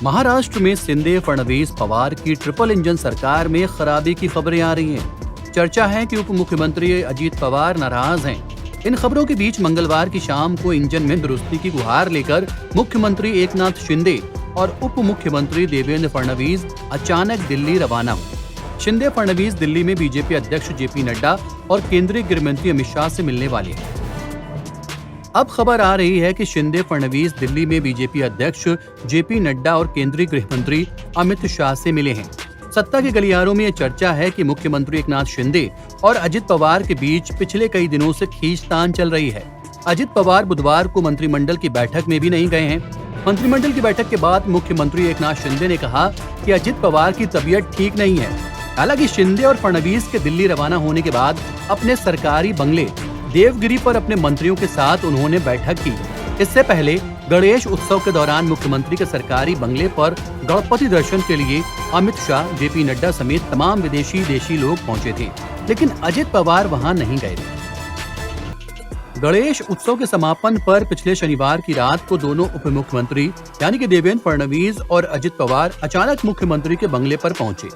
महाराष्ट्र में शिंदे फडणवीस पवार की triple engine सरकार में खराबी की खबरें आ रही हैं। चर्चा है कि उप मुख्यमंत्री अजित पवार नाराज हैं। इन खबरों के बीच मंगलवार की शाम को इंजन में दुरुस्ती की गुहार लेकर मुख्यमंत्री एकनाथ शिंदे और उप मुख्यमंत्री देवेंद्र फडणवीस अचानक दिल्ली रवाना हुए। शिंदे फडणवीस दिल्ली में बीजेपी अध्यक्ष जेपी नड्डा और केंद्रीय गृह मंत्री अमित शाह से मिलने वाले हैं। अब खबर आ रही है कि शिंदे फडणवीस दिल्ली में बीजेपी अध्यक्ष जेपी नड्डा और केंद्रीय गृह मंत्री अमित शाह से मिले हैं। सत्ता के गलियारों में यह चर्चा है कि मुख्यमंत्री एकनाथ शिंदे और अजित पवार के बीच पिछले कई दिनों से खींचतान चल रही है। अजित पवार बुधवार को मंत्रिमंडल की बैठक में भी नहीं गए हैं। मंत्रिमंडल की बैठक के बाद मुख्यमंत्री एकनाथ शिंदे ने कहा कि अजित पवार की तबीयत ठीक नहीं है। हालांकि शिंदे और फडणवीस के दिल्ली रवाना होने के बाद अपने सरकारी बंगले देवगिरी पर अपने मंत्रियों के साथ उन्होंने बैठक की। इससे पहले गणेश उत्सव के दौरान मुख्यमंत्री के सरकारी बंगले पर गणपति दर्शन के लिए अमित शाह, जेपी नड्डा समेत तमाम विदेशी लोग पहुंचे थे, लेकिन अजित पवार वहां नहीं गए थे। गणेश उत्सव के समापन पर पिछले शनिवार की रात को दोनों उप मुख्यमंत्री यानी कि देवेंद्र फडणवीस और अजित पवार अचानक मुख्यमंत्री के बंगले पर पहुंचे।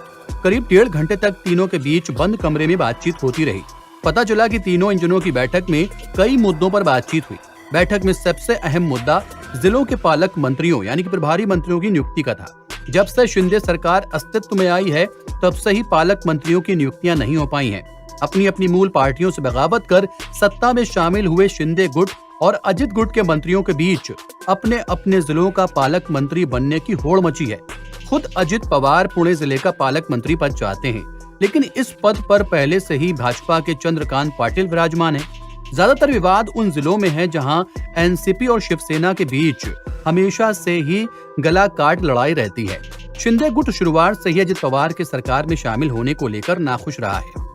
करीब 1.5 घंटे तक तीनों के बीच बंद कमरे में बातचीत होती रही। पता चला कि तीनों इंजनों की बैठक में कई मुद्दों पर बातचीत हुई। बैठक में सबसे अहम मुद्दा जिलों के पालक मंत्रियों यानी कि प्रभारी मंत्रियों की नियुक्ति का था। जब से शिंदे सरकार अस्तित्व में आई है तब से ही पालक मंत्रियों की नियुक्तियां नहीं हो पाई हैं। अपनी अपनी मूल पार्टियों से बगावत कर सत्ता में शामिल हुए शिंदे गुट और अजित गुट के मंत्रियों के बीच अपने अपने जिलों का पालक मंत्री बनने की होड़ मची है। खुद अजित पवार पुणे जिले का पालक मंत्री पद चाहते हैं, लेकिन इस पद पर पहले से ही भाजपा के चंद्रकांत पाटिल विराजमान हैं। ज्यादातर विवाद उन जिलों में है जहां एनसीपी और शिवसेना के बीच हमेशा से ही गला काट लड़ाई रहती है। शिंदे गुट शुरुआत से ही अजित पवार के सरकार में शामिल होने को लेकर नाखुश रहा है।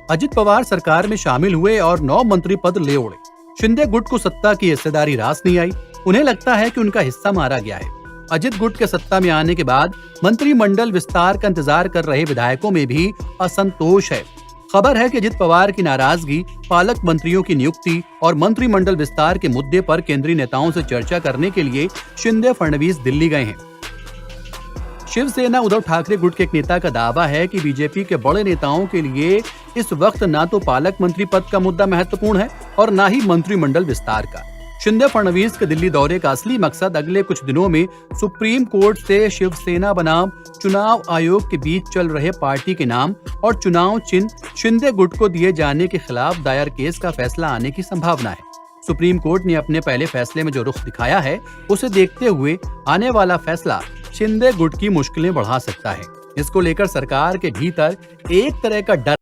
अजित पवार सरकार में शामिल हुए और 9 मंत्री पद ले उड़े। शिंदे गुट को सत्ता की हिस्सेदारी रास नहीं आई। उन्हें लगता है कि उनका हिस्सा मारा गया है। अजित गुट के सत्ता में आने के बाद मंत्रिमंडल विस्तार का इंतजार कर रहे विधायकों में भी असंतोष है। खबर है कि अजित पवार की नाराजगी पालक मंत्रियों की नियुक्ति और मंत्रिमंडल विस्तार के मुद्दे पर केंद्रीय नेताओं से चर्चा करने के लिए शिंदे फडणवीस दिल्ली गए हैं। शिवसेना उद्धव ठाकरे गुट के एक नेता का दावा है कि बीजेपी के बड़े नेताओं के लिए इस वक्त न तो पालक मंत्री पद का मुद्दा महत्वपूर्ण है और न ही मंत्रिमंडल विस्तार का। शिंदे फडणवीस के दिल्ली दौरे का असली मकसद अगले कुछ दिनों में सुप्रीम कोर्ट से शिवसेना बनाम चुनाव आयोग के बीच चल रहे पार्टी के नाम और चुनाव चिन्ह शिंदे गुट को दिए जाने के खिलाफ दायर केस का फैसला आने की संभावना है। सुप्रीम कोर्ट ने अपने पहले फैसले में जो रुख दिखाया है उसे देखते हुए आने वाला फैसला शिंदे गुट की मुश्किलें बढ़ा सकता है। इसको लेकर सरकार के भीतर एक तरह का डर